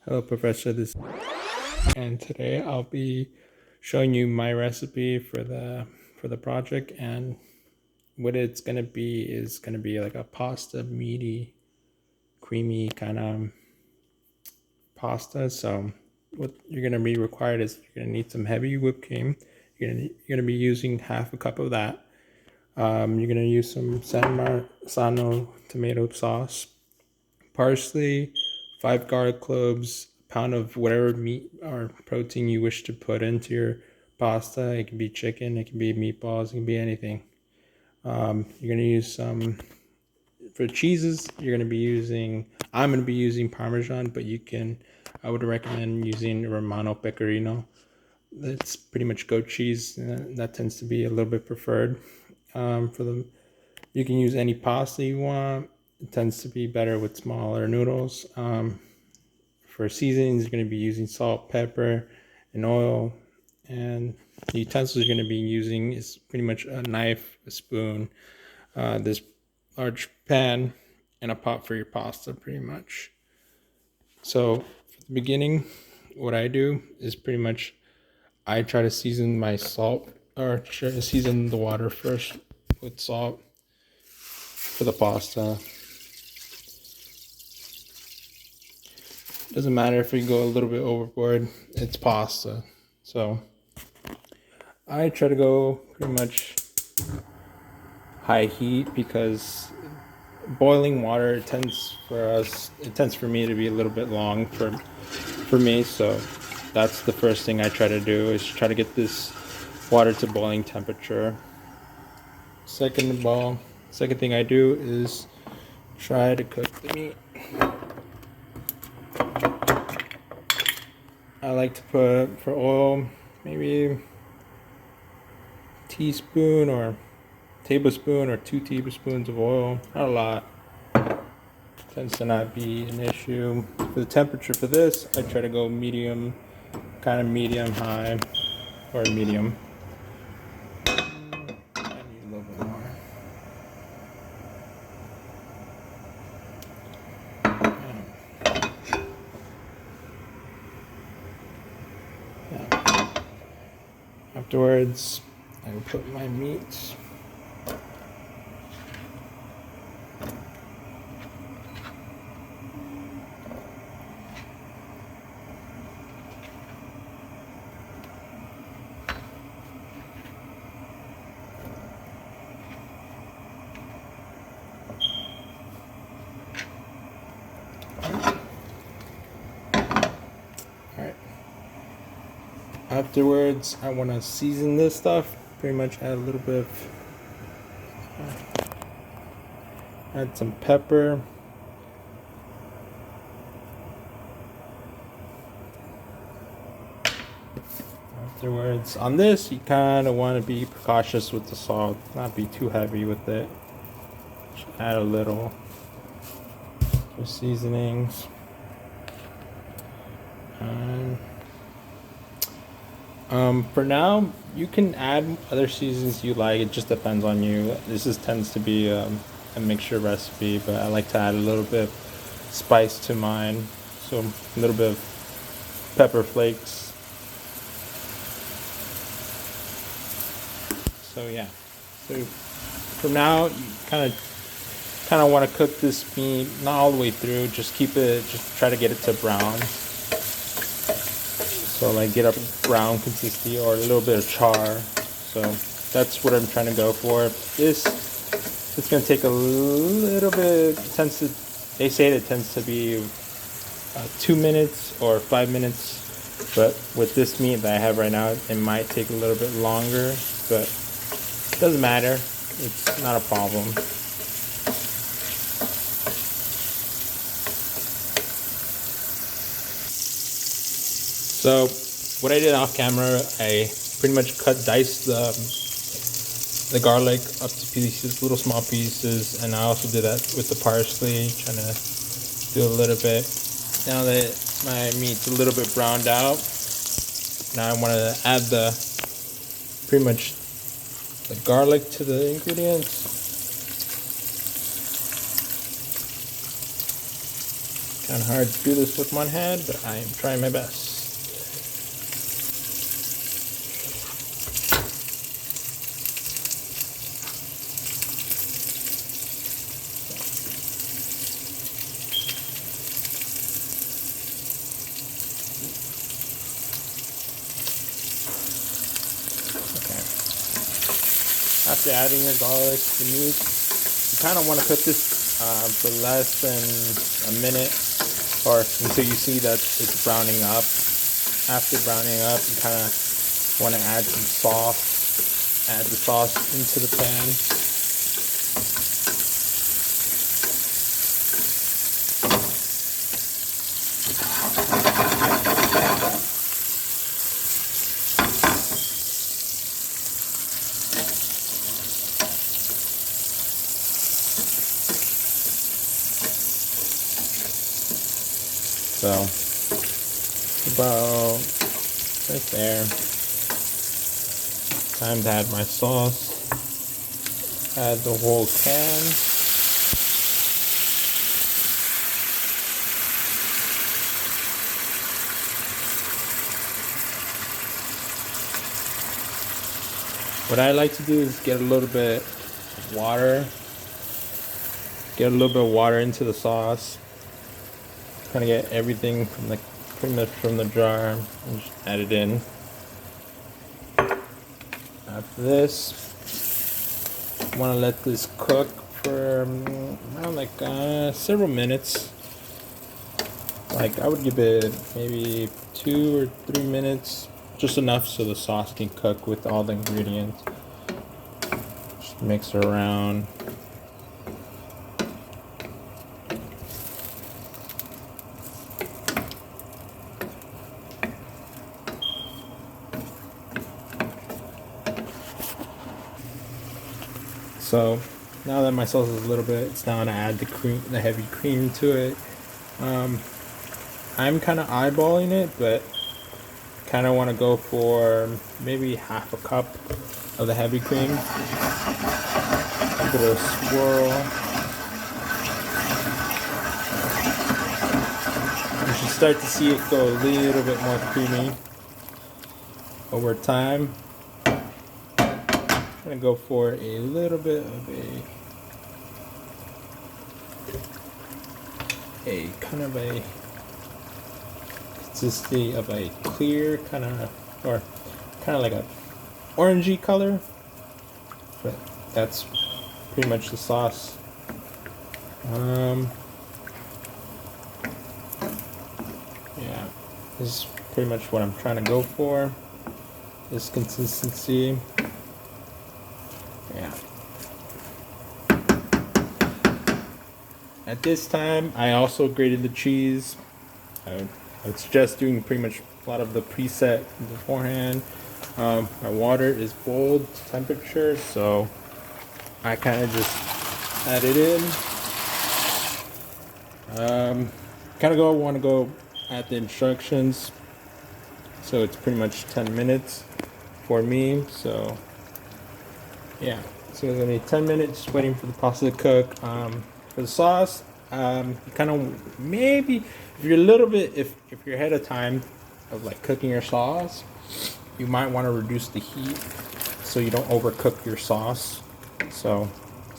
Hello, Professor. And today I'll be showing you my recipe for the project, and what it's gonna be is gonna be like a pasta, meaty, creamy kind of pasta. So what you're gonna be required is you're gonna need some heavy whipped cream. You're gonna be using half a cup of that. You're gonna use some San Marzano tomato sauce, parsley, 5 garlic cloves, a pound of whatever meat or protein you wish to put into your pasta. It can be chicken, it can be meatballs, it can be anything. You're gonna use some for cheeses. I'm gonna be using Parmesan, but I would recommend using Romano Pecorino. That's pretty much goat cheese. That tends to be a little bit preferred. For them, you can use any pasta you want. It tends to be better with smaller noodles. For seasonings, you're going to be using salt, pepper, and oil. And the utensils you're going to be using is pretty much a knife, a spoon, this large pan, and a pot for your pasta, pretty much. So, for the beginning, what I do is pretty much I try to season my salt, or try to season the water first with salt for the pasta. Doesn't matter if you go a little bit overboard, it's pasta. So I try to go pretty much high heat because boiling water tends for me to be a little bit long for me. So that's the first thing I try to do, is try to get this water to boiling temperature. Second thing I do is try to cook the meat. I like to put, for oil, maybe a teaspoon or tablespoon or 2 tablespoons of oil. Not a lot. Tends to not be an issue. For the temperature for this, I try to go medium, kind of medium high, or medium. I need a little bit more. Yeah. Afterwards, I will put my meat. Alright. Afterwards, I want to season this stuff. Pretty much add some pepper. Afterwards, on this, you kind of want to be precautious with the salt, not be too heavy with it. Just add a little for seasonings. For now, you can add other seasons you like. It just depends on you. Tends to be a mixture recipe, but I like to add a little bit of spice to mine. So a little bit of pepper flakes. So yeah. So for now, you kind of want to cook this meat not all the way through. Just try to get it to brown. So like get a brown consistency or a little bit of char. So that's what I'm trying to go for. It's gonna take a little bit. They say it tends to be 2 minutes or 5 minutes, but with this meat that I have right now, it might take a little bit longer. But it doesn't matter. It's not a problem. So what I did off camera, I pretty much diced the garlic up to pieces, little small pieces, and I also did that with the parsley, trying to do a little bit. Now that my meat's a little bit browned out, now I want to add pretty much the garlic to the ingredients. Kind of hard to do this with one hand, but I am trying my best. After adding your garlic, the meat, you kind of want to cook this for less than a minute, or until you see that it's browning up. After browning up, you kind of want to add some sauce. Add the sauce into the pan. So, about right there. Time to add my sauce. Add the whole can. What I like to do is get a little bit of water. Get a little bit of water into the sauce. Kind of get everything from the pretty much from the jar and just add it in. After this, I want to let this cook for around like several minutes. Like I would give it maybe 2 or 3 minutes, just enough so the sauce can cook with all the ingredients. Just mix it around. So now that my sauce is a little bit, it's now gonna add the cream, the heavy cream to it. I'm kind of eyeballing it, but kind of want to go for maybe half a cup of the heavy cream. Give it a swirl. You should start to see it go a little bit more creamy over time. I'm gonna go for a little bit of a kind of a consistency of a clear kind of, or kind of like a orangey color, but that's pretty much the sauce. Yeah, this is pretty much what I'm trying to go for, this consistency. Yeah. At this time, I also grated the cheese. I would suggest doing pretty much a lot of the preset beforehand. My water is boiled temperature, so I kind of just add it in. Want to go at the instructions, so it's pretty much 10 minutes for me. So yeah, so it's gonna be 10 minutes waiting for the pasta to cook. For the sauce, you kind of maybe if you're a little bit if you're ahead of time of like cooking your sauce, you might want to reduce the heat so you don't overcook your sauce. So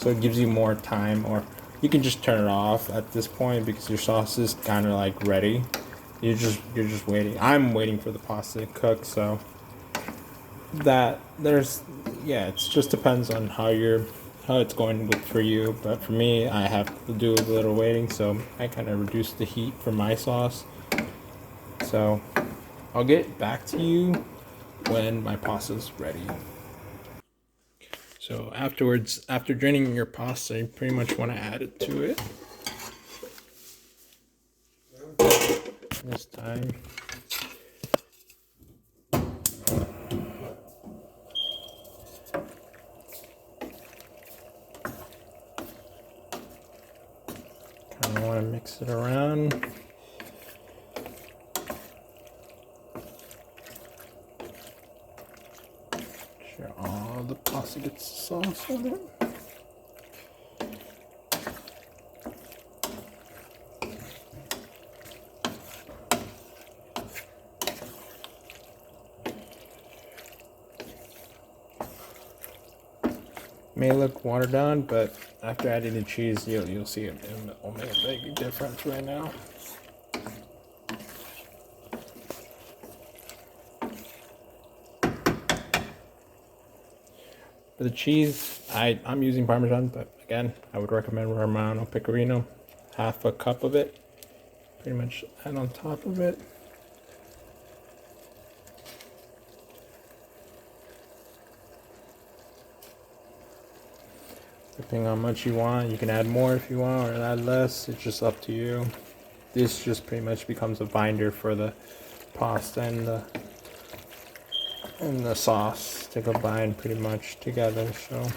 it gives you more time, or you can just turn it off at this point because your sauce is kind of like ready. You're just waiting. I'm waiting for the pasta to cook, so that it just depends on how it's going for you. But for me, I have to do a little waiting, so I kind of reduce the heat for my sauce. So I'll get back to you when my pasta's ready. So afterwards, after draining your pasta, you pretty much want to add it to it. This time, kind of want to mix it around. Sure all the pasta gets the sauce on it. may look watered down, but after adding the cheese, you'll see it will make a big difference right now. For the cheese, I'm using Parmesan, but again, I would recommend Romano Pecorino, half a cup of it, pretty much add on top of it. Depending on how much you want, you can add more if you want or add less, it's just up to you. This just pretty much becomes a binder for the pasta and the sauce to combine pretty much together. So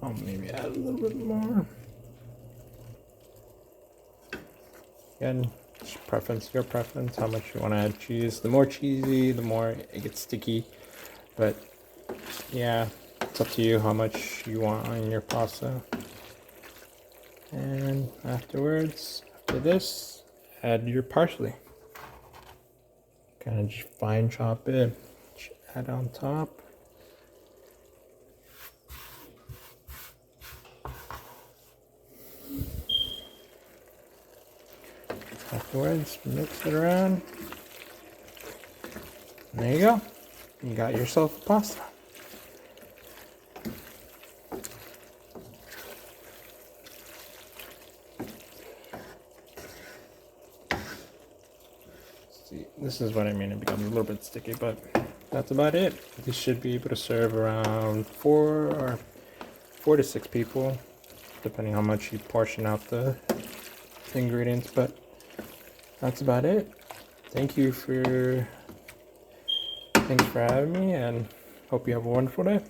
I'll maybe add a little bit more. Again, preference, your preference, how much you want to add cheese. The more cheesy, the more it gets sticky. But yeah, it's up to you how much you want on your pasta. And afterwards, after this, add your parsley. Kind of just fine chop it, add on top. Afterwards, mix it around. And there you go. You got yourself a pasta. See, this is what I mean. It becomes a little bit sticky, but that's about it. This should be able to serve around 4 to 6 people, depending how much you portion out the ingredients. But that's about it. Thanks for having me, and hope you have a wonderful day.